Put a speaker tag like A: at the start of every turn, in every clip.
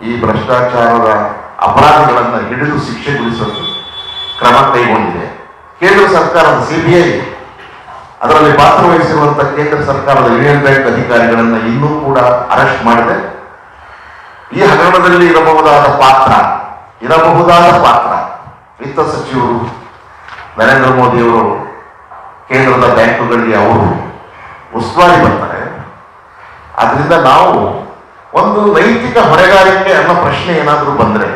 A: ಈ ಭ್ರಷ್ಟಾಚಾರದ ಅಪರಾಧಿಗಳನ್ನು ಹಿಡಿದು ಶಿಕ್ಷೆಗೊಳಿಸಲು ಕ್ರಮ ಕೈಗೊಂಡಿದೆ. ಕೇಂದ್ರ ಸರ್ಕಾರದ ಸಿಬಿಐ ಅದರಲ್ಲಿ ಭಾಗವಹಿಸಿರುವಂತಹ ಕೇಂದ್ರ ಸರ್ಕಾರದ ಯೂನಿಯನ್ ಬ್ಯಾಂಕ್ ಅಧಿಕಾರಿಗಳನ್ನು ಇನ್ನೂ ಕೂಡ ಅರೆಸ್ಟ್ ಮಾಡಿದೆ. ಈ ಹಗರಣದಲ್ಲಿ ಇರಬಹುದಾದ ಪಾತ್ರ ವಿತ್ತ ಸಚಿವರು ನರೇಂದ್ರ ಮೋದಿಯವರು ಕೇಂದ್ರದ ಬ್ಯಾಂಕುಗಳಿಗೆ ಅವರು ಉಸ್ತುವಾರಿ ಬರ್ತಾರೆ. ಆದ್ರಿಂದ ನಾವು ಒಂದು ನೈತಿಕ ಹೊಣೆಗಾರಿಕೆ ಅನ್ನೋ ಪ್ರಶ್ನೆ ಏನಾದರೂ ಬಂದ್ರೆ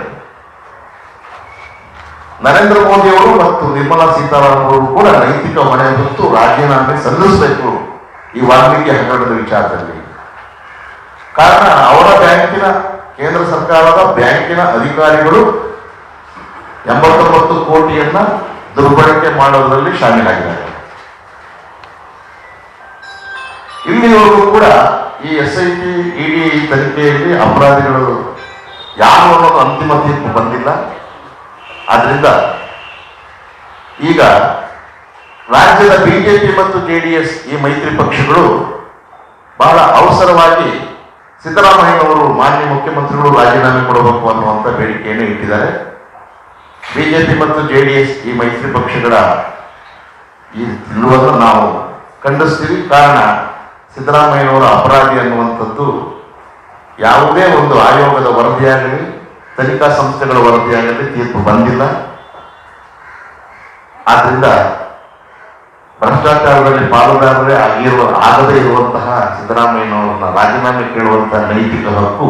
A: ನರೇಂದ್ರ ಮೋದಿ ಅವರು ಮತ್ತು ನಿರ್ಮಲಾ ಸೀತಾರಾಮನ್ ಅವರು ಕೂಡ ನೈತಿಕ ಹೊಣೆ ಹೊತ್ತು ರಾಜೀನಾಮೆ ಸಲ್ಲಿಸಬೇಕು ಈ ವಾಲ್ಮೀಕಿ ಹಗರಣದ ವಿಚಾರದಲ್ಲಿ. ಕಾರಣ ಅವರ ಬ್ಯಾಂಕಿನ ಕೇಂದ್ರ ಸರ್ಕಾರದ ಬ್ಯಾಂಕಿನ ಅಧಿಕಾರಿಗಳು 89 ಕೋಟಿಯನ್ನ ದುರ್ಬಳಕೆ ಮಾಡೋದರಲ್ಲಿ ಶಾಮೀಲಾಗಿದ್ದಾರೆ. ಇಲ್ಲಿವರೆಗೂ ಕೂಡ ಈ SIT ED ತನಿಖೆಯಲ್ಲಿ ಅಪರಾಧಿಗಳು ಯಾರು ಅನ್ನೋದು ಅಂತಿಮ ತೀರ್ಪು ಬಂದಿಲ್ಲ. ಆದ್ರಿಂದ ಈಗ ರಾಜ್ಯದ ಬಿಜೆಪಿ ಮತ್ತು JDS ಈ ಮೈತ್ರಿ ಪಕ್ಷಗಳು ಬಹಳ ಅವಸರವಾಗಿ ಸಿದ್ದರಾಮಯ್ಯನವರು ಮಾನ್ಯ ಮುಖ್ಯಮಂತ್ರಿಗಳು ರಾಜೀನಾಮೆ ಕೊಡಬೇಕು ಅನ್ನುವಂಥ ಬೇಡಿಕೆಯನ್ನು ಇಟ್ಟಿದ್ದಾರೆ. ಬಿಜೆಪಿ ಮತ್ತು JDS ಈ ಮೈತ್ರಿ ಪಕ್ಷಗಳ ಈ ನಿಲುವನ್ನು ನಾವು ಖಂಡಿಸ್ತೀವಿ. ಕಾರಣ ಸಿದ್ದರಾಮಯ್ಯನವರ ಅಪರಾಧಿ ಅನ್ನುವಂಥದ್ದು ಯಾವುದೇ ಒಂದು ಆಯೋಗದ ವರದಿಯಾಗಲಿ ತನಿಖಾ ಸಂಸ್ಥೆಗಳ ವರದಿಯಾಗಲಿ ತೀರ್ಪು ಬಂದಿಲ್ಲ. ಆದ್ರಿಂದ ಭ್ರಷ್ಟಾಚಾರದಲ್ಲಿ ಪಾಲುದಾರರೇ ಆಗದೇ ಇರುವಂತಹ ಸಿದ್ದರಾಮಯ್ಯನವರನ್ನ ರಾಜೀನಾಮೆ ಕೇಳುವಂತಹ ನೈತಿಕ ಹಕ್ಕು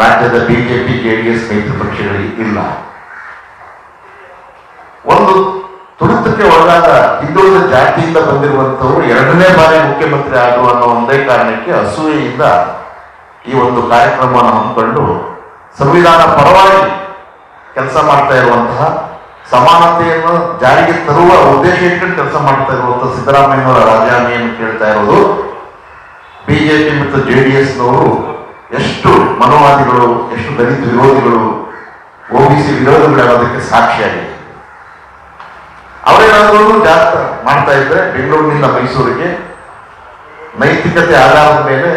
A: ರಾಜ್ಯದ ಬಿಜೆಪಿ JDS ಮೈತ್ರಿ ಪಕ್ಷಗಳಿಗೆ ಇಲ್ಲ. ಒಂದು ತುಳಿತಕ್ಕೆ ಒಳಗಾದ ಹಿಂದುಳಿದ ಜಾತಿಯಿಂದ ಬಂದಿರುವಂತವರು 2ನೇ ಬಾರಿ ಮುಖ್ಯಮಂತ್ರಿ ಆಗುವ ಅನ್ನೋ ಒಂದೇ ಕಾರಣಕ್ಕೆ ಅಸೂಯೆಯಿಂದ ಈ ಒಂದು ಕಾರ್ಯಕ್ರಮವನ್ನು ಹಮ್ಮಿಕೊಂಡು ಸಂವಿಧಾನ ಪರವಾಗಿ ಕೆಲಸ ಮಾಡ್ತಾ ಇರುವಂತಹ ಸಮಾನತೆಯನ್ನು ಜಾರಿಗೆ ತರುವ ಉದ್ದೇಶ ಇಟ್ಕೊಂಡು ಕೆಲಸ ಮಾಡ್ತಾ ಇರುವಂತಹ ಸಿದ್ದರಾಮಯ್ಯನವರ ರಾಜೀನಾಮೆಯನ್ನು ಕೇಳ್ತಾ ಇರೋದು ಬಿಜೆಪಿ ಮತ್ತು JDSನವರು ಎಷ್ಟು ಮನೋವಾದಿಗಳು, ಎಷ್ಟು ದಲಿತ ವಿರೋಧಿಗಳು, OBC ವಿರೋಧಿಗಳಾಗೋದಕ್ಕೆ ಸಾಕ್ಷಿಯಾಗಿದೆ. ಅವರೇನಾದರೂ ಜಾಸ್ತಿ ಮಾಡ್ತಾ ಇದ್ರೆ ಬೆಂಗಳೂರಿನಿಂದ ಮೈಸೂರಿಗೆ ನೈತಿಕತೆ ಆಧಾರದ ಮೇಲೆ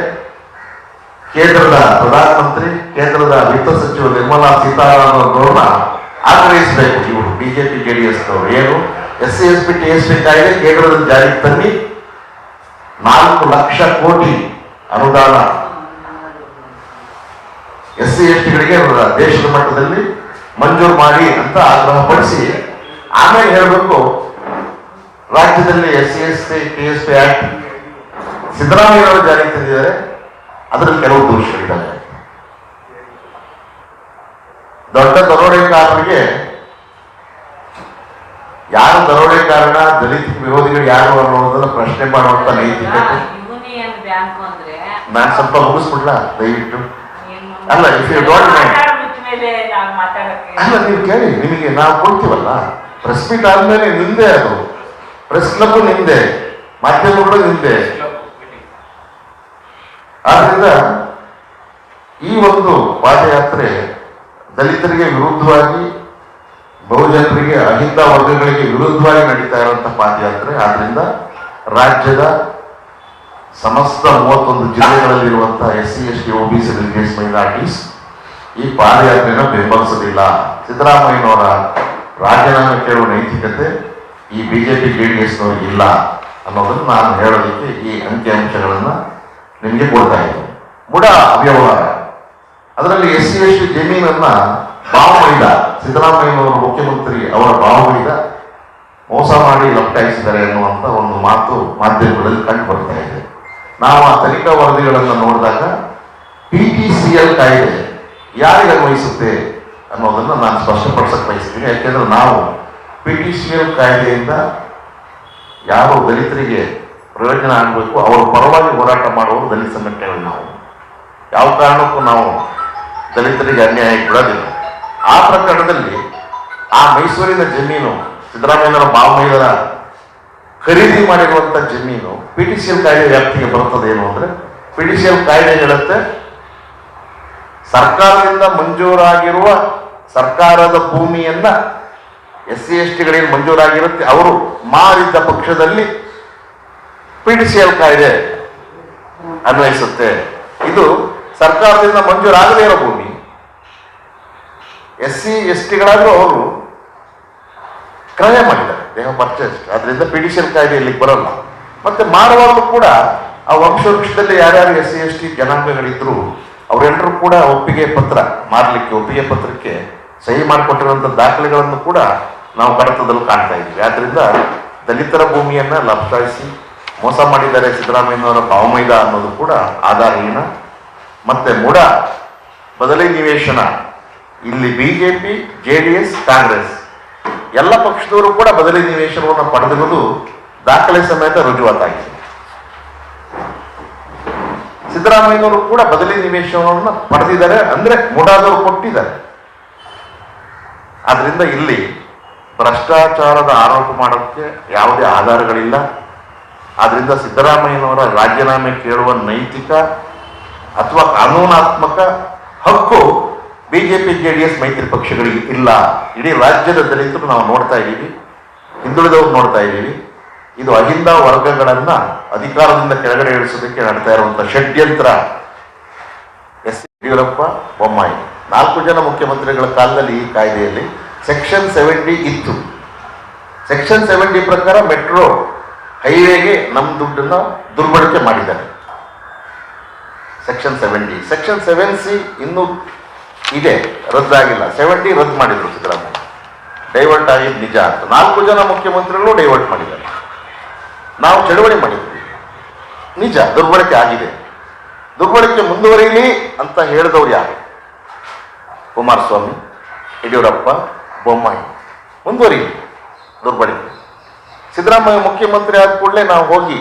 A: ಕೇಂದ್ರದ ಪ್ರಧಾನಮಂತ್ರಿ, ಕೇಂದ್ರದ ವಿತ್ತ ಸಚಿವ ನಿರ್ಮಲಾ ಸೀತಾರಾಮನ್ ಅವರನ್ನ ಆಗ್ರಹಿಸಬೇಕು. ಇವರು ಬಿಜೆಪಿ JDSನವರು ಏನು SC ST TSP ಕಾಯ್ದೆ ಕೇಂದ್ರದಲ್ಲಿ ಜಾರಿಗೆ ತನ್ನಿ, 4 ಲಕ್ಷ ಕೋಟಿ ಅನುದಾನ SC STಗಳಿಗೆ ದೇಶದ ಮಟ್ಟದಲ್ಲಿ ಮಂಜೂರು ಮಾಡಿ ಅಂತ ಆಗ್ರಹಪಡಿಸಿ ಆಮೇಲೆ ಹೇಳಬೇಕು ರಾಜ್ಯದಲ್ಲಿ SC ST TSP ಆಕ್ಟ್ ಸಿದ್ದರಾಮಯ್ಯನವರು ಜಾರಿಗೆ ತಂದಿದ್ದಾರೆ, ಅದರಲ್ಲಿ ಕೆಲವು ದೋಷಗಳಿದ್ದಾವೆ. ದೊಡ್ಡ ದರೋಡೆಕಾರರಿಗೆ ಯಾರು ದರೋಡೆಕಾರನ, ದಲಿತ ವಿರೋಧಿಗಳು ಯಾರು ಅನ್ನೋದನ್ನ ಪ್ರಶ್ನೆ ಮಾಡುವಂತ ನೈತಿಕತೆ. ನಾನು ಸ್ವಲ್ಪ ಮುಗಿಸ್ಬಿಡ್ಲಾ ದಯವಿಟ್ಟು? ಅಲ್ಲ, ಇಫ್ ಯು ಡೋಂಟ್ ಮೈಂಡ್ ಅಲ್ಲ ನೀವು ಕೇಳಿ, ನಿಮಗೆ ನಾವು ಕೊಡ್ತೀವಲ್ಲ ಪ್ರೆಸ್ ಮೀಟ್ ಆದ್ಮೇಲೆ ನಿಂದೆ, ಅದು ಪ್ರೆಸ್ ಕ್ಲಬ್ ನಿಂದೆ, ಮಾಧ್ಯಮಗಳು ನಿಂದೆ. ಆದ್ರಿಂದ ಈ ಒಂದು ಪಾದಯಾತ್ರೆ ದಲಿತರಿಗೆ ವಿರುದ್ಧವಾಗಿ, ಬಹುಜನರಿಗೆ, ಅಹಿಂದ ವರ್ಗಗಳಿಗೆ ವಿರುದ್ಧವಾಗಿ ನಡೀತಾ ಇರುವಂತಹ ಪಾದಯಾತ್ರೆ. ಆದ್ರಿಂದ ರಾಜ್ಯದ ಸಮಸ್ತ 31 ಜಿಲ್ಲೆಗಳಲ್ಲಿರುವಂತಹ SC ST OBC religious minorities ಈ ಪಾದಯಾತ್ರೆಯನ್ನು ಬೆಂಬಲಿಸಲಿಲ್ಲ. ಸಿದ್ದರಾಮಯ್ಯನವರ ರಾಜೀನಾಮೆ ಕೇಳುವ ನೈತಿಕತೆ ಈ ಬಿಜೆಪಿ JDSನವರಿಗೆ ಇಲ್ಲ ಅನ್ನೋದನ್ನು ನಾನು ಹೇಳೋದಕ್ಕೆ ಈ ಅಂಕಿಅಂಶಗಳನ್ನ ನಿಮಗೆ ಕೊಡ್ತಾ ಇದ್ದೀನಿ. ಬುಡ ಅವ್ಯವಹಾರ, ಅದರಲ್ಲಿ SC ST ಜಮೀನನ್ನ ಬಾವುಮೈದ ಸಿದ್ದರಾಮಯ್ಯನವರು ಮುಖ್ಯಮಂತ್ರಿ ಅವರ ಬಾವುಮೈದ ಮೋಸ ಮಾಡಿ ಲಪ್ಟಾಯಿಸಿದ್ದಾರೆ ಅನ್ನುವಂಥ ಒಂದು ಮಾತು ಮಾಧ್ಯಮಗಳಲ್ಲಿ ಕಂಡು ಬರ್ತಾ ಇದೆ. ನಾವು ಆ ತನಿಖಾ ವರದಿಗಳನ್ನು ನೋಡಿದಾಗ PTCL ಕಾಯ್ದೆ ಯಾರಿಗೆ ಅನ್ವಯಿಸುತ್ತೆ ಅನ್ನೋದನ್ನು ನಾನು ಸ್ಪಷ್ಟಪಡಿಸಕ್ಕೆ ಬಯಸ್ತೀನಿ. ಯಾಕೆಂದ್ರೆ ನಾವು PTCL ಕಾಯ್ದೆಯಿಂದ ಯಾರು ದಲಿತರಿಗೆ ಪ್ರಯೋಜನ ಆಗಬೇಕು ಅವರ ಪರವಾಗಿ ಹೋರಾಟ ಮಾಡುವ ದಲಿತ ಸಂಘಟನೆಗಳು. ನಾವು ಯಾವ ಕಾರಣಕ್ಕೂ ನಾವು ದಲಿತರಿಗೆ ಅನ್ಯಾಯ ಬಿಡೋದಿಲ್ಲ. ಆ ಪ್ರಕರಣದಲ್ಲಿ ಆ ಮೈಸೂರಿನ ಜಮೀನು ಸಿದ್ದರಾಮಯ್ಯನವರ ಬಾವುಮೈದರ ಖರೀದಿ ಮಾಡಿರುವಂಥ ಜಮೀನು PTCL ಕಾಯ್ದೆ ವ್ಯಾಪ್ತಿಗೆ ಬರ್ತದೆ. ಏನು ಅಂದ್ರೆ PTCL ಕಾಯ್ದೆ ಹೇಳುತ್ತೆ, ಸರ್ಕಾರದಿಂದ ಮಂಜೂರಾಗಿರುವ ಸರ್ಕಾರದ ಭೂಮಿಯನ್ನ SC STಗಳಿಗೆ ಮಂಜೂರಾಗಿರುತ್ತೆ, ಅವರು ಮಾರಿದ್ದ ಪಕ್ಷದಲ್ಲಿ PTCL ಕಾಯ್ದೆ ಅನ್ವಯಿಸುತ್ತೆ. ಇದು ಸರ್ಕಾರದಿಂದ ಮಂಜೂರಾಗದೇ ಇರೋ ಭೂಮಿ SC/ST ಅವರು ಕ್ರಯ ಮಾಡಿದ್ದಾರೆ, ದೇಹ ಪರ್ಚೇಸ್. ಅದರಿಂದ ಪಿಡಿಷನ್ ಕಾಯ್ದೆಯಲ್ಲಿ ಬರಲ್ಲ. ಮತ್ತೆ ಮಾರುವಾಗಲೂ ಕೂಡ ಆ ವಂಶವೃಕ್ಷದಲ್ಲಿ ಯಾರ್ಯಾರು SC/ST ಜನಾಂಗಗಳಿದ್ರು ಅವರೆಲ್ಲರೂ ಕೂಡ ಒಪ್ಪಿಗೆ ಪತ್ರ ಮಾರಲಿಕ್ಕೆ, ಒಪ್ಪಿಗೆ ಪತ್ರಕ್ಕೆ ಸಹಿ ಮಾಡಿಕೊಟ್ಟಿರುವಂಥ ದಾಖಲೆಗಳನ್ನು ಕೂಡ ನಾವು ಕಡತದಲ್ಲಿ ಕಾಣ್ತಾ ಇದ್ದೀವಿ. ಆದ್ರಿಂದ ದಲಿತರ ಭೂಮಿಯನ್ನ ಲಭ್ಯಾಯಿಸಿ ಮೋಸ ಮಾಡಿದ್ದಾರೆ ಸಿದ್ದರಾಮಯ್ಯನವರ ಭಾವಮೈದ ಅನ್ನೋದು ಕೂಡ ಆಧಾರಹೀನ. ಮತ್ತೆ ಮುಡ ಬದಲಿ ನಿವೇಶನ, ಇಲ್ಲಿ BJP, JDS, ಕಾಂಗ್ರೆಸ್ ಎಲ್ಲ ಪಕ್ಷದವರು ಕೂಡ ಬದಲಿ ನಿವೇಶನವನ್ನು ಪಡೆದಿರುವುದು ದಾಖಲೆ ಸಮೇತ ರುಜುವಾತಾಗಿದೆ. ಸಿದ್ದರಾಮಯ್ಯನವರು ಕೂಡ ಬದಲಿ ನಿವೇಶನವನ್ನು ಪಡೆದಿದ್ದಾರೆ, ಅಂದ್ರೆ ಮುಡಾದವರು ಕೊಟ್ಟಿದ್ದಾರೆ. ಆದ್ರಿಂದ ಇಲ್ಲಿ ಭ್ರಷ್ಟಾಚಾರದ ಆರೋಪ ಮಾಡೋಕ್ಕೆ ಯಾವುದೇ ಆಧಾರಗಳಿಲ್ಲ. ಆದ್ರಿಂದ ಸಿದ್ದರಾಮಯ್ಯನವರ ರಾಜೀನಾಮೆ ಕೇಳುವ ನೈತಿಕ ಅಥವಾ ಕಾನೂನಾತ್ಮಕ ಹಕ್ಕು BJP, JDS ಮೈತ್ರಿ ಪಕ್ಷಗಳಿಗೆ ಇಲ್ಲ. ಇಡೀ ರಾಜ್ಯದ ದಲಿತರು ನಾವು ನೋಡ್ತಾ ಇದ್ದೀವಿ, ಹಿಂದುಳಿದವರು ನೋಡ್ತಾ ಇದ್ದೀವಿ. ಇದು ಅಹಿಂದ ವರ್ಗಗಳನ್ನ ಅಧಿಕಾರದಿಂದ ಕೆಳಗಡೆ ಇಳಿಸೋದಕ್ಕೆ ನಡ್ತಾ ಇರುವಂತ ಷಡ್ಯಂತ್ರ. ಯಡಿಯೂರಪ್ಪ, ಬೊಮ್ಮಾಯಿ 4 ಜನ ಮುಖ್ಯಮಂತ್ರಿಗಳ ಕಾಲದಲ್ಲಿ ಈ ಕಾಯ್ದೆಯಲ್ಲಿ ಸೆಕ್ಷನ್ 70 ಇತ್ತು. ಸೆಕ್ಷನ್ 70 ಪ್ರಕಾರ ಮೆಟ್ರೋ ಹೈವೇಗೆ ನಮ್ಮ ದುಡ್ಡನ್ನ ದುರ್ಬಳಕೆ ಮಾಡಿದ್ದಾರೆ. ಸೆಕ್ಷನ್ 70. ಸೆಕ್ಷನ್ 7C ಇನ್ನೂ ಇದೆ, ರದ್ದಾಗಿಲ್ಲ. 70 ರದ್ದು ಮಾಡಿದ್ರು ಸಿದ್ದರಾಮಯ್ಯ. ಡೈವರ್ಟ್ ಆಗಿದ್ದು ನಿಜ ಅಂತ 4 ಜನ ಮುಖ್ಯಮಂತ್ರಿಗಳು ಡೈವರ್ಟ್ ಮಾಡಿದ್ದಾರೆ. ನಾವು ಚಳವಳಿ ಮಾಡಿದ್ವಿ, ನಿಜ ದುರ್ಬಳಕೆ ಆಗಿದೆ. ದುರ್ಬಳಕೆ ಮುಂದುವರಿಯಲಿ ಅಂತ ಹೇಳಿದವ್ರು ಯಾರು? ಕುಮಾರಸ್ವಾಮಿ, ಯಡಿಯೂರಪ್ಪ, ಬೊಮ್ಮಾಯಿ. ಮುಂದುವರಿಯಲಿ ದುರ್ಬಳಕೆ. ಸಿದ್ದರಾಮಯ್ಯ ಮುಖ್ಯಮಂತ್ರಿ ಆದ ಕೂಡಲೇ ನಾವು ಹೋಗಿ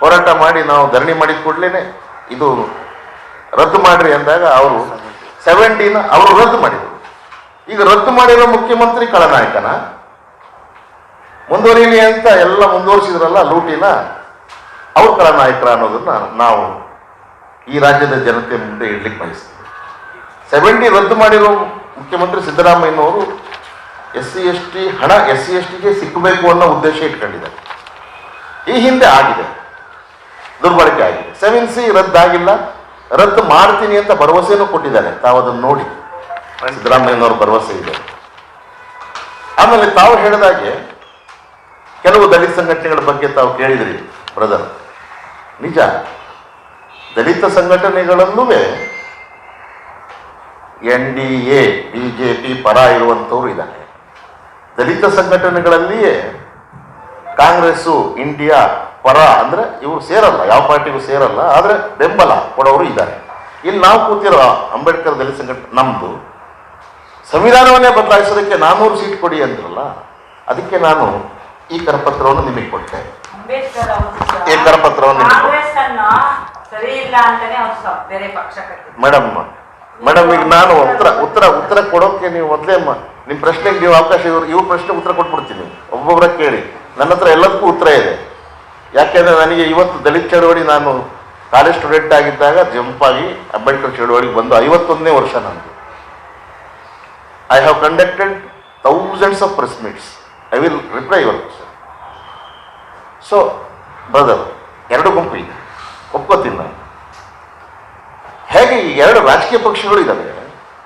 A: ಹೋರಾಟ ಮಾಡಿ ನಾವು ಧರಣಿ ಮಾಡಿದ ಕೂಡಲೇ ಇದು ರದ್ದು ಮಾಡ್ರಿ ಅಂದಾಗ ಅವರು 70ನ ಅವರು ರದ್ದು ಮಾಡಿದರು. ಈಗ ರದ್ದು ಮಾಡಿರೋ ಮುಖ್ಯಮಂತ್ರಿ ಖಳನಾಯಕನ, ಮುಂದುವರಿಯಲಿ ಅಂತ ಎಲ್ಲ ಮುಂದುವರಿಸಿದ್ರಲ್ಲ ಲೂಟಿನ, ಅವ್ರು ಖಳನಾಯಕರ ಅನ್ನೋದನ್ನ ನಾವು ಈ ರಾಜ್ಯದ ಜನತೆ ಮುಂದೆ ಇಡ್ಲಿಕ್ಕೆ ಬಯಸ್ತೀವಿ. 70 ರದ್ದು ಮಾಡಿರೋ ಮುಖ್ಯಮಂತ್ರಿ ಸಿದ್ದರಾಮಯ್ಯನವರು SC/ST ಹಣ SC/STಗೆ ಸಿಕ್ಕಬೇಕು ಅನ್ನೋ ಉದ್ದೇಶ ಇಟ್ಕೊಂಡಿದ್ದಾರೆ. ಈ ಹಿಂದೆ ಆಗಿದೆ, ದುರ್ಬಳಕೆ ಆಗಿದೆ. 7C ರದ್ದಾಗಿಲ್ಲ, ರದ್ದು ಮಾಡ್ತೀನಿ ಅಂತ ಭರವಸೆನೂ ಕೊಟ್ಟಿದ್ದಾರೆ. ತಾವು ಅದನ್ನು ನೋಡಿ, ಸಿದ್ದರಾಮಯ್ಯನವ್ರ ಭರವಸೆ ಇದೆ. ಆಮೇಲೆ ತಾವು ಹೇಳಿದಾಗೆ ಕೆಲವು ದಲಿತ ಸಂಘಟನೆಗಳ ಬಗ್ಗೆ ತಾವು ಕೇಳಿದ್ರಿ ಬ್ರದರ್, ನಿಜ. ದಲಿತ ಸಂಘಟನೆಗಳಲ್ಲೂ NDA BJP ಪರ ಇರುವಂಥವ್ರು ಇದ್ದಾರೆ. ದಲಿತ ಸಂಘಟನೆಗಳಲ್ಲಿಯೇ ಕಾಂಗ್ರೆಸ್ಸು ಇಂಡಿಯಾ ಪರ ಅಂದ್ರೆ ಇವರು ಸೇರಲ್ಲ, ಯಾವ ಪಾರ್ಟಿಗೂ ಸೇರಲ್ಲ, ಆದ್ರೆ ಬೆಂಬಲ ಕೊಡೋರು ಇದ್ದಾರೆ. ಇಲ್ಲಿ ನಾವು ಕೂತಿರೋ ಅಂಬೇಡ್ಕರ್ ದಲಿತ ಸಂಘಟನೆ ನಮ್ದು ಸಂವಿಧಾನವನ್ನೇ ಬದಲಾಯಿಸೋದಕ್ಕೆ 400 ಸೀಟ್ ಕೊಡಿ ಅಂದ್ರಲ್ಲ, ಅದಕ್ಕೆ ನಾನು ಈ ಕರಪತ್ರವನ್ನು ನಿಮಗೆ ಕೊಟ್ಟೆ. ಈ ಕರಪತ್ರವನ್ನು ಮೇಡಮ್ ಈಗ ನಾನು ಉತ್ತರ ಕೊಡೋಕೆ ನೀವು ಮೊದಲೇ ನಿಮ್ಮ ಪ್ರಶ್ನೆಗೆ ನೀವು ಅವಕಾಶ, ಇವ್ರ ಪ್ರಶ್ನೆ ಉತ್ತರ ಕೊಟ್ಬಿಡ್ತೀನಿ. ಒಬ್ಬೊಬ್ಬರ ಕೇಳಿ, ನನ್ನ ಹತ್ರ ಎಲ್ಲದಕ್ಕೂ ಉತ್ತರ ಇದೆ. ಯಾಕೆಂದ್ರೆ ನನಗೆ ಇವತ್ತು ದಲಿತ ಚಳವಳಿ, ನಾನು ಕಾಲೇಜ್ ಸ್ಟೂಡೆಂಟ್ ಆಗಿದ್ದಾಗ ಜಂಪಾಗಿ ಅಂಬೇಡ್ಕರ್ ಚಳವಳಿಗೆ ಬಂದು 51ನೇ ವರ್ಷ ನಂದು. I have conducted thousands of press meets. I will reply your question. So brother, 2 ಗುಂಪು ಇದೆ, ಒಪ್ಕೋತೀನಿ ನಾನು. ಹೇಗೆ ಈ 2 ರಾಜಕೀಯ ಪಕ್ಷಗಳು ಇದ್ದಾವೆ,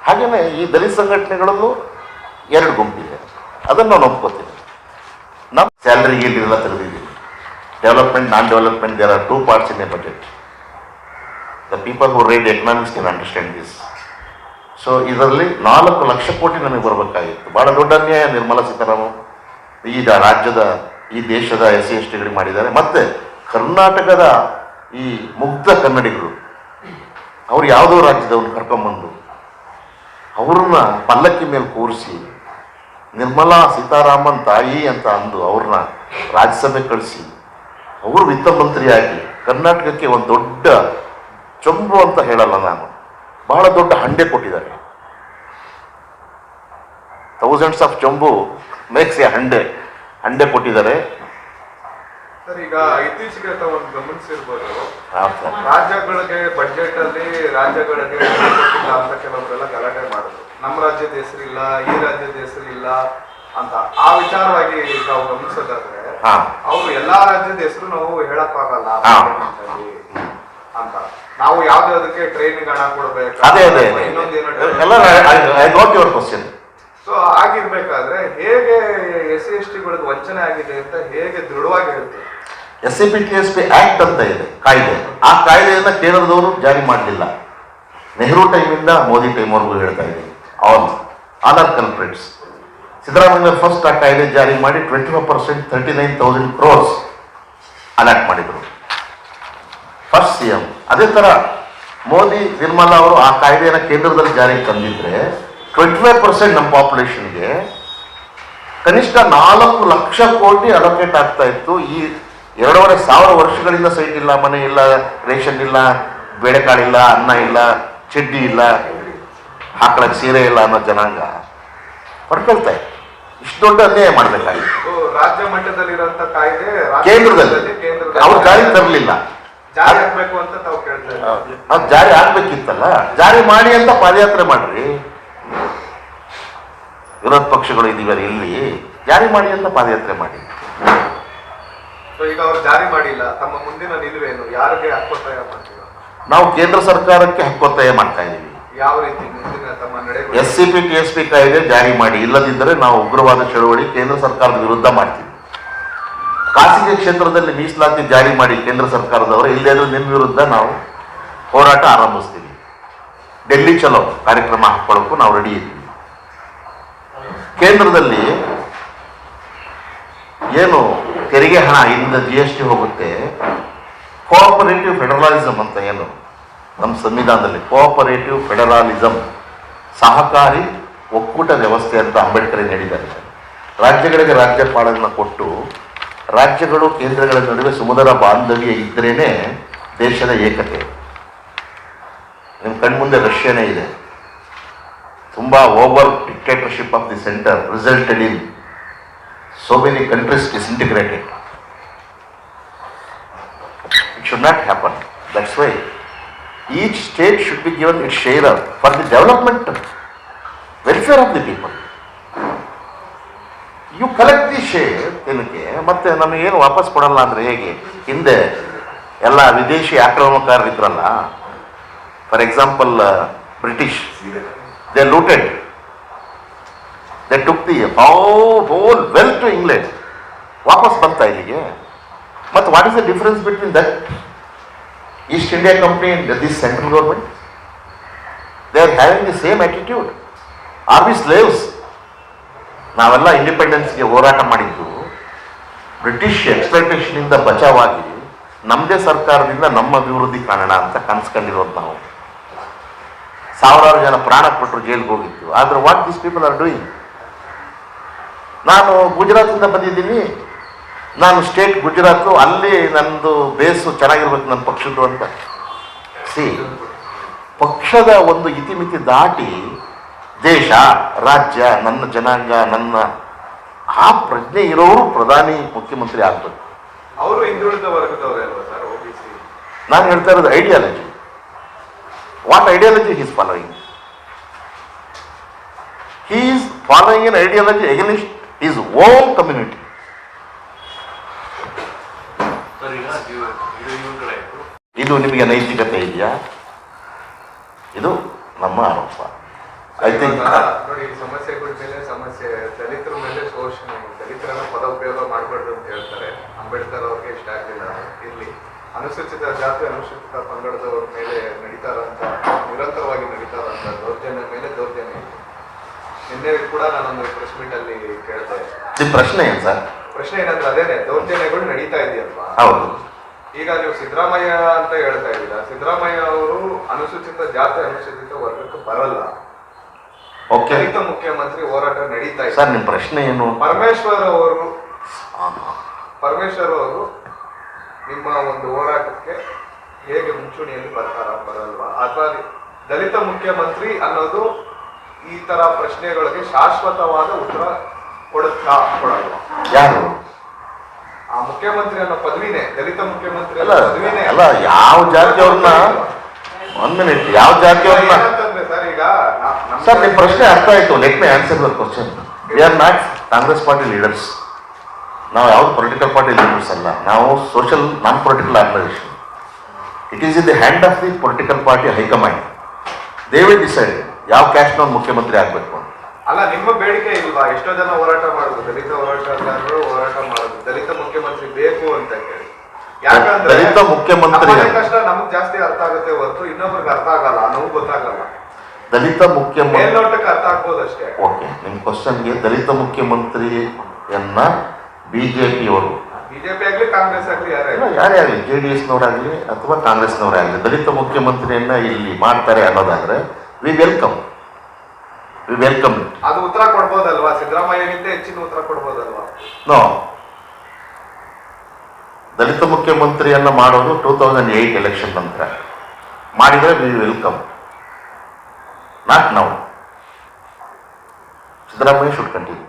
A: ಹಾಗೇನೆ ಈ ದಲಿತ ಸಂಘಟನೆಗಳಲ್ಲೂ 2 ಗುಂಪಿದೆ. ಅದನ್ನು ನಾನು ಒಪ್ಕೋತೀನಿ. ನಮ್ಮ ಸ್ಯಾಲರಿ ಇಲ್ಲಿಲ್ಲ ತೆಗೆದಿದ್ದೀವಿ. Development, non development, there are 2 parts in a budget. The people who read economics can understand this. So ಇದರಲ್ಲಿ 4 ಲಕ್ಷ ಕೋಟಿ ನನಗೆ ಬರಬೇಕಾಗಿತ್ತು. ಬಹಳ ದೊಡ್ಡ ಅನ್ಯಾಯ ನಿರ್ಮಲಾ ಸೀತಾರಾಮನ್ ಈ ರಾಜ್ಯದ, ಈ ದೇಶದ SC/STಗಳಿಗೆ ಮಾಡಿದ್ದಾರೆ. ಮತ್ತೆ ಕರ್ನಾಟಕದ ಈ ಮುಗ್ಧ ಕನ್ನಡಿಗರು, ಅವ್ರು ಯಾವುದೋ ರಾಜ್ಯದವ್ರನ್ನ ಕರ್ಕೊಂಬಂದು ಅವ್ರನ್ನ ಪಲ್ಲಕ್ಕಿ ಮೇಲೆ ಕೂರಿಸಿ ನಿರ್ಮಲಾ ಸೀತಾರಾಮನ್ ತಾಯಿ ಅಂತ ಅಂದು ಅವ್ರನ್ನ ರಾಜ್ಯಸಭೆ ಕಳಿಸಿ ಅವರು ವಿತ್ತ ಮಂತ್ರಿಯಾಗಿ ಕರ್ನಾಟಕಕ್ಕೆ ಒಂದು ದೊಡ್ಡ ಚೊಂಬು ಅಂತ ಹೇಳಲ್ಲ ನಾನು, ಬಹಳ ದೊಡ್ಡ ಹಂಡೆ ಕೊಟ್ಟಿದ್ದಾರೆ. ಥೌಸಂಡ್ಸ್ ಆಫ್ ಚೊಂಬು ಮೇಕ್ಸ್ ಎ ಹಂಡೆ ಕೊಟ್ಟಿದ್ದಾರೆ.
B: ಸರ್, ಈಗ ಇತ್ತೀಚೆಗೆ ತಾವು ಗಮನಿಸಿರ್ಬೋದು, ರಾಜ್ಯಗಳಿಗೆ ಬಜೆಟ್ ಅಲ್ಲಿ ರಾಜ್ಯಗಳಿಗೆ ಕೊಟ್ಟಿಲ್ಲ ಅಂತ ಕೆಲವರೆಲ್ಲ ಗಲಾಟೆ ಮಾಡಿದ್ರು. ನಮ್ಮ ರಾಜ್ಯದ ಹೆಸರಿಲ್ಲ, ಈ ರಾಜ್ಯದ ಹೆಸರಿಲ್ಲ ಅಂತ. ಆ ವಿಚಾರವಾಗಿ ನಾವು ಗಮನಿಸೋದಾದ್ರೆ, ಅವ್ರು ಎಲ್ಲಾ ರಾಜ್ಯದ ಹೆಸರು ನಾವು ಹೇಳಕ್ ಆಗಲ್ಲ. ಅಂತ. ನಾವು ಯಾವ್ದಕ್ಕೆ ಟ್ರೈನಿಂಗ್ ಹಣ ಕೊಡ್ಬೇಕು,
A: ಅದೇ ಎಲ್ಲ I got your question.
B: So ಆಗಿರ್ಬೇಕಾದ್ರೆ ಹೇಗೆ SC/ST ಗಳಿಗೆ ವಂಚನೆ ಆಗಿದೆ ಅಂತ ಹೇಗೆ ದೃಢವಾಗಿ ಹೇಳ್ತೀವಿ?
A: SAPTSP ಆಕ್ಟ್ ಅಂತ ಇದೆ ಕಾಯ್ದೆ. ಆ ಕಾಯ್ದೆಯನ್ನ ಕೇಂದ್ರದವರು ಜಾರಿ ಮಾಡಲಿಲ್ಲ. ನೆಹರು ಟೈಮಿಂದ ಮೋದಿ ಟೈಮ್ವರೆಗೂ ಹೇಳ್ತಾ ಇದ್ದೀವಿ. All are culprits. Siddaramaiah first ಆ ಕಾಯ್ದೆ ಜಾರಿ ಮಾಡಿ 25% 39,000 crores ಅಲಾಟ್ ಮಾಡಿದ್ರು ಫಸ್ಟ್ CM. ಅದೇ ತರ ಮೋದಿ ನಿರ್ಮಲಾ ಅವರು ಆ ಕಾಯ್ದೆಯನ್ನು ಕೇಂದ್ರದಲ್ಲಿ ಜಾರಿಗೆ ತಂದಿದ್ರೆ 25% ನಮ್ಮ ಪಾಪ್ಯುಲೇಷನ್ಗೆ ಕನಿಷ್ಠ 4 ಲಕ್ಷ ಕೋಟಿ ಅಲೋಕೇಟ್ ಆಗ್ತಾ ಇತ್ತು. ಈ 2,500 ವರ್ಷಗಳಿಂದ ಸೈಟ್ ಇಲ್ಲ, ಮನೆ ಇಲ್ಲ, ರೇಷನ್ ಇಲ್ಲ, ಬೇಳೆಕಾಳಿಲ್ಲ, ಅನ್ನ ಇಲ್ಲ, ಚಡ್ಡಿ ಇಲ್ಲ, ಹಾಕಳಕ್ಕೆ ಸೀರೆ ಇಲ್ಲ ಅನ್ನೋ ಜನಾಂಗ ಪಡ್ಕೊಳ್ತಾ ಇತ್ತು. ಇಷ್ಟು ದೊಡ್ಡ ಅನ್ಯಾಯ ಮಾಡಬೇಕಾಗಿತ್ತು.
B: ರಾಜ್ಯ ಮಟ್ಟದಲ್ಲಿರುವಂತ ಕಾಯ್ದೆ
A: ಕೇಂದ್ರದಲ್ಲಿ ಅವ್ರು ಜಾರಿ ತರಲಿಲ್ಲ.
B: ಜಾರಿ ಆಗ್ಬೇಕು ಅಂತ ತಾವು ಕೇಳ್ತಾ ಇದ್ದೀವಿ.
A: ಅದು ಜಾರಿ ಆಗ್ಬೇಕಿತ್ತಲ್ಲ, ಜಾರಿ ಮಾಡಿ ಅಂತ ಪಾದಯಾತ್ರೆ ಮಾಡ್ರಿ. ವಿರೋಧ ಪಕ್ಷಗಳು ಇದೀವಲ್ಲ ಇಲ್ಲಿ, ಜಾರಿ ಮಾಡಿ ಅಂತ ಪಾದಯಾತ್ರೆ ಮಾಡಿ.
B: ಈಗ ಅವ್ರು ಜಾರಿ ಮಾಡಿಲ್ಲ, ತಮ್ಮ ಮುಂದಿನ ನಿಲುವೇನು? ಯಾರಿಗೆ ಹಕ್ಕೊತ್ತಾಯ ಮಾಡ್ತೀವಿ?
A: ನಾವು ಕೇಂದ್ರ ಸರ್ಕಾರಕ್ಕೆ ಹಕ್ಕೊತ್ತಾಯ ಮಾಡ್ತಾ ಇದ್ದೀವಿ.
B: ಯಾವ ರೀತಿ ಮುಂದಿನ ತಮ್ಮ ನಡೆ?
A: SAPTSP ಕಾಯ್ದೆ ಜಾರಿ ಮಾಡಿ, ಇಲ್ಲದಿದ್ದರೆ ನಾವು ಉಗ್ರವಾದ ಚಳವಳಿ ಕೇಂದ್ರ ಸರ್ಕಾರದ ವಿರುದ್ಧ ಮಾಡ್ತೀವಿ. ಖಾಸಗಿ ಕ್ಷೇತ್ರದಲ್ಲಿ ಮೀಸಲಾತಿ ಜಾರಿ ಮಾಡಿ ಕೇಂದ್ರ ಸರ್ಕಾರದವರು, ಇಲ್ಲದೇ ನಿಮ್ಮ ವಿರುದ್ಧ ನಾವು ಹೋರಾಟ ಆರಂಭಿಸ್ತೀವಿ. ಡೆಲ್ಲಿ ಚಲೋ ಕಾರ್ಯಕ್ರಮ ಹಾಕೊಳ್ಳೋಕ್ಕೂ ನಾವು ರೆಡಿ ಇದ್ದೀವಿ. ಕೇಂದ್ರದಲ್ಲಿ ಏನು ತೆರಿಗೆ ಹಣ ಇಂದ GST ಹೋಗುತ್ತೆ, ಕೋಆಪರೇಟಿವ್ ಫೆಡರಲಿಸಮ್ ಅಂತ ಏನು ನಮ್ಮ ಸಂವಿಧಾನದಲ್ಲಿ ಕೋಆಪರೇಟಿವ್ ಫೆಡರಲಿಸಮ್, ಸಹಕಾರಿ ಒಕ್ಕೂಟ ವ್ಯವಸ್ಥೆ ಅಂತ ಅಂಬೇಡ್ಕರ್ ನೀಡಿದ್ದಾರೆ. ರಾಜ್ಯಗಳಿಗೆ ರಾಜ್ಯಪಾಲನ್ನು ಕೊಟ್ಟು ರಾಜ್ಯಗಳು ಕೇಂದ್ರಗಳ ನಡುವೆ ಸುಮಧುರ ಬಾಂಧವ್ಯ ಇದ್ರೇನೆ ದೇಶದ ಏಕತೆ. ನಿಮ್ಮ ಕಣ್ಮುಂದೆ ರಷ್ಯಾನೇ ಇದೆ. ತುಂಬಾ over dictatorship of the centre resulted in so many countries disintegrated. It should not happen. That's why each state should be given its share for the development, welfare of the people. You collect the share ಏನಕ್ಕೆ ಮತ್ತೆ ನಮಗೇನು ವಾಪಸ್ ಕೊಡಲ್ಲ ಅಂದ್ರೆ ಹೇಗೆ? ಹಿಂದೆ ಎಲ್ಲ ವಿದೇಶಿ ಆಕ್ರಮಣಕಾರರಿದ್ರಲ್ಲ, for example British, they looted. They took the whole wealth to England. ವಾಪಸ್ ಬಂತ ಇಲ್ಲಿಗೆ. ಮತ್ತು what is the difference between that East India Company and this central government? They are having the same attitude. Are we slaves? ನಾವೆಲ್ಲ ಇಂಡಿಪೆಂಡೆನ್ಸ್ಗೆ ಹೋರಾಟ ಮಾಡಿದ್ದು British exploitation ಇಂದ ಬಚಾವಾಗಿ ನಮ್ಮದೇ ಸರ್ಕಾರದಿಂದ ನಮ್ಮ ಅಭಿವೃದ್ಧಿ ಕಾಣೋಣ ಅಂತ ಕನ್ಸ್ಕೊಂಡಿರೋದು ನಾವು. ಸಾವಿರಾರು ಜನ ಪ್ರಾಣ ಕೊಟ್ಟರು, ಜೈಲಿಗೆ ಹೋಗಿತ್ತು. ಆದರೆ what these people are doing? ನಾನು ಗುಜರಾತಿಂದ ಬಂದಿದ್ದೀನಿ, ನಾನು ಸ್ಟೇಟ್ ಗುಜರಾತು, ಅಲ್ಲಿ ನಂದು ಬೇಸು ಚೆನ್ನಾಗಿರ್ಬೇಕು ನನ್ನ ಪಕ್ಷದ್ದು ಅಂತ. ಪಕ್ಷದ ಒಂದು ಇತಿಮಿತಿ ದಾಟಿ ದೇಶ, ರಾಜ್ಯ, ನನ್ನ ಜನಾಂಗ, ನನ್ನ ಆ ಪ್ರಜ್ಞೆ ಇರೋರು ಪ್ರಧಾನಿ ಮುಖ್ಯಮಂತ್ರಿ ಆಗ್ಬೇಕು.
B: ಅವರು ಹಿಂದುಳಿದ ವರ್ಗದವರೇ ಅಲ್ವಾ ಸರ್, OBC?
A: ನಾನು ಹೇಳ್ತಾ ಇರೋದು ideology. What ideology he is following? He is following an ideology against his own community. ಇದು ನಿಮಗೆ ನೈತಿಕತೆ ಇದೆಯಾ? ಇದು ನಮ್ಮ ಆರೋಪ. ಐ ಥಿಂಕ್
B: ನೋಡಿ, ಸಮಸ್ಯೆಗಳ ಮೇಲೆ ಸಮಸ್ಯೆ, ದಲಿತರ ಮೇಲೆ ಶೋಷಣೆ, ದಲಿತರನ್ನ ಪದ ಉಪಯೋಗ ಮಾಡಬಾರ್ದು ಅಂತ ಹೇಳ್ತಾರೆ. ಅಂಬೇಡ್ಕರ್ ಅವ್ರಿಗೆ ಇಷ್ಟ ಆಗಲಿಲ್ಲ. ಇಲ್ಲಿ ಅನುಸೂಚಿತ ಜಾತಿ, ಅನುಸೂಚಿತ ಪಂಗಡದವ್ರ ಮೇಲೆ ನಡೀತಾರಂತ, ನಿರಂತರವಾಗಿ ನಡೀತಾರಂತ ದೌರ್ಜನ್ಯ ಮೇಲೆ ದೌರ್ಜನ್ಯ. ನಿನ್ನೆ ಕೂಡ ನಾನೊಂದು ಪ್ರೆಸ್ ಮೀಟ್ ಅಲ್ಲಿ ಕೇಳ್ದೆ.
A: ನಿಮ್ಮ ಪ್ರಶ್ನೆ ಏನು ಸರ್?
B: ಪ್ರಶ್ನೆ ಏನಂದ್ರೆ ಅದೇನೆ, ದೌರ್ಜನ್ಯಗಳು ನಡೀತಾ ಇದೆಯಲ್ವಾ?
A: ಹೌದು.
B: ಈಗ ನೀವು ಸಿದ್ದರಾಮಯ್ಯ ಅಂತ ಹೇಳ್ತಾ ಇದ್ದೀರಾ. ಸಿದ್ದರಾಮಯ್ಯ ಅವರು ಅನುಸೂಚಿತ ಜಾತಿ, ಅನುಸೂಚಿತ ವರ್ಗಕ್ಕೆ ಬರಲ್ಲ. ದಲಿತ ಮುಖ್ಯಮಂತ್ರಿ ಹೋರಾಟ ನಡೀತಾ ಇದೆ.
A: ಸರ್, ನಿಮ್ಮ ಪ್ರಶ್ನೆ ಏನು?
B: ಪರಮೇಶ್ವರ್ ಅವರು ನಿಮ್ಮ ಒಂದು ಹೋರಾಟಕ್ಕೆ ಹೇಗೆ ಮುಂಚೂಣಿಯಲ್ಲಿ ಬರಲ್ವಾ? ಅಥವಾ ದಲಿತ ಮುಖ್ಯಮಂತ್ರಿ ಅನ್ನೋದು ಈ ತರ ಪ್ರಶ್ನೆಗಳಿಗೆ ಶಾಶ್ವತವಾದ ಉತ್ತರ ಕೊಡಲ್ವಾ?
A: ಯಾರು?
B: ಆ ಮುಖ್ಯಮಂತ್ರಿ ಅನ್ನೋ ಪದವಿನೇ, ದಲಿತ ಮುಖ್ಯಮಂತ್ರಿ ಪದವಿನೇ
A: ಅಲ್ಲ. ಯಾವ ಜಾತಿಯವ್ರನ್ನ, ಒಂದ್ ಮಿನಿಟ್, ಯಾವ ಜಾತಿಯವ್ರನ್ನ?
B: ಸರ್, ಈಗ
A: ಸರ್, ನಿಮ್ಮ ಪ್ರಶ್ನೆ ಅರ್ಥ ಆಯ್ತು. Let me answer your question. We are not Congress party leaders. ನಾವು ಯಾವ್ದು ಪೊಲಿಟಿಕಲ್ ಪಾರ್ಟಿ ಲೀಡರ್ಸ್ ಅಲ್ಲ. ನಾವು social non political organisation. It is in the hand of the political party high command. They will decide ಯಾವ ಕ್ಯಾಸ್ಟ್ನವ್ರು ಮುಖ್ಯಮಂತ್ರಿ ಆಗಬೇಕು ಅಂತ.
B: ಅಲ್ಲ, ನಿಮ್ಮ ಬೇಡಿಕೆ ಇಲ್ವಾ? ಎಷ್ಟೋ ಜನ ಹೋರಾಟ ಮಾಡೋದು, ದಲಿತ ಹೋರಾಟಗಾರರು ಹೋರಾಟ ಮಾಡೋದು, ದಲಿತ ಮುಖ್ಯಮಂತ್ರಿ ಬೇಕು ಅಂತ ಹೇಳಿ. ಯಾಕಂದ್ರೆ
A: ದಲಿತ ಮುಖ್ಯಮಂತ್ರಿ
B: ಕಷ್ಟ ನಮಗ್ ಜಾಸ್ತಿ ಅರ್ಥ ಆಗುತ್ತೆ ಹೊರತು ಇನ್ನೊಬ್ರಿಗೆ ಅರ್ಥ ಆಗಲ್ಲ, ನೋವು ಗೊತ್ತಾಗಲ್ಲ.
A: ದಲಿತ ಮುಖ್ಯಮಂತ್ರಿ
B: ಮೇಲ್ನೋಟಕ್ಕೆ ಅರ್ಥ ಆಗ್ಬೋದು ಅಷ್ಟೇ.
A: ಓಕೆ, ನಿಮ್ಮ ಕ್ವಶನ್ಗೆ ದಲಿತ ಮುಖ್ಯಮಂತ್ರಿಯನ್ನ ಬಿಜೆಪಿಯವರು,
B: ಬಿಜೆಪಿ ಆಗ್ಲಿ ಕಾಂಗ್ರೆಸ್ ಆಗ್ಲಿ
A: ಯಾರೇ ಆಗಲಿ, JDS ನವರಾಗಲಿ ಅಥವಾ ಕಾಂಗ್ರೆಸ್ನವರೇ ಆಗಲಿ, ದಲಿತ ಮುಖ್ಯಮಂತ್ರಿಯನ್ನ ಇಲ್ಲಿ ಮಾಡ್ತಾರೆ ಅನ್ನೋದಾದ್ರೆ ವಿ ವೆಲ್ಕಮ್.
B: ಅದು ಉತ್ತರ ಕೊಡ್ಬೋದಲ್ವಾ? ಸಿದ್ದರಾಮಯ್ಯಗಿಂತ ಹೆಚ್ಚಿನ ಉತ್ತರ ಕೊಡ್ಬೋದಲ್ವಾ?
A: ನೋ, ದಲಿತ ಮುಖ್ಯಮಂತ್ರಿಯನ್ನ ಮಾಡೋದು 2008 ಎಲೆಕ್ಷನ್ ನಂತರ ಮಾಡಿದರೆ V welcome, not now. Siddaramaiah should continue.